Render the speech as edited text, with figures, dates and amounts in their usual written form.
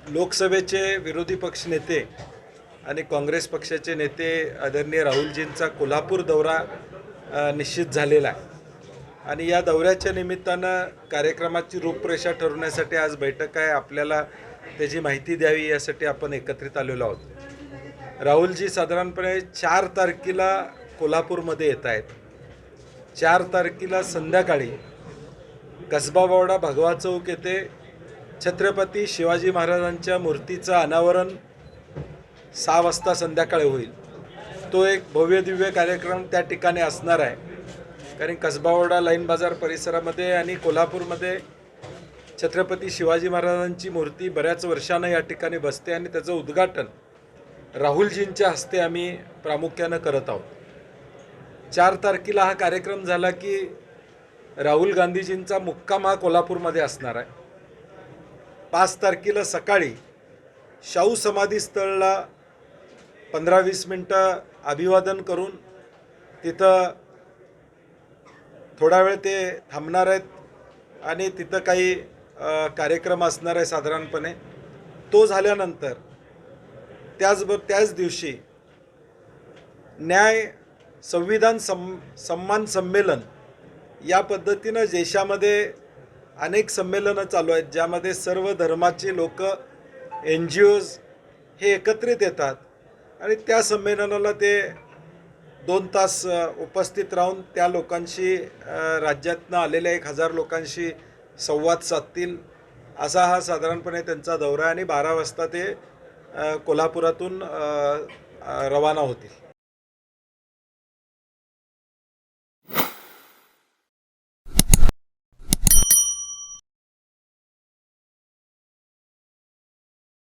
लोकसभेचे विरोधी पक्ष नेते आणि काँग्रेस पक्षाचे नेते आदरणीय राहुलजींचा कोल्हापूर दौरा निश्चित झालेला आहे आणि या दौऱ्याच्या निमित्तानं कार्यक्रमाची रूपरेषा ठरवण्यासाठी आज बैठक आहे। आपल्याला त्याची माहिती द्यावी यासाठी आपण एकत्रित आलेलो आहोत। राहुलजी साधारणपणे 4 तारखेला कोल्हापूरमध्ये येत आहेत। 4 तारखेला संध्याकाळी कसबा बावडा भगवा चौक येथे छत्रपती शिवाजी महाराजांच्या मूर्तीचं अनावरण 6 वाजता संध्याकाळी होईल। तो एक भव्य दिव्य कार्यक्रम त्या ठिकाणी असणार आहे, कारण कसबावाडा लाईन बाजार परिसरामध्ये आणि कोल्हापूरमध्ये छत्रपती शिवाजी महाराजांची मूर्ती बऱ्याच वर्षांनं या ठिकाणी बसते आणि त्याचं उद्घाटन राहुलजींच्या हस्ते आम्ही प्रामुख्यानं करत आहोत। 4 तारखेला हा कार्यक्रम झाला की राहुल गांधीजींचा मुक्काम हा कोल्हापूरमध्ये असणार आहे। 5 तारखेला सकाळी शाहू समाधी स्थळला 15-20 मिनटं अभिवादन करून तिथं थोडा वेळ ते थांबणार आहेत आणि तिथं काही कार्यक्रम असणार आहे साधारणपणे। तो झाल्यानंतर त्याच दिवशी न्याय संविधान सन्मान संमेलन या पद्धतीनं देशामध्ये अनेक संमेलनं चालू आहेत, ज्यामध्ये सर्व धर्माचे लोक NGOज हे एकत्रित येतात आणि त्या संमेलनाला ते 2 तास उपस्थित राहून त्या लोकांशी राज्यातनं आलेल्या 1000 लोकांशी संवाद साधतील असा हा साधारणपणे त्यांचा दौरा आणि 12 वाजता ते कोल्हापुरातून रवाना होतील।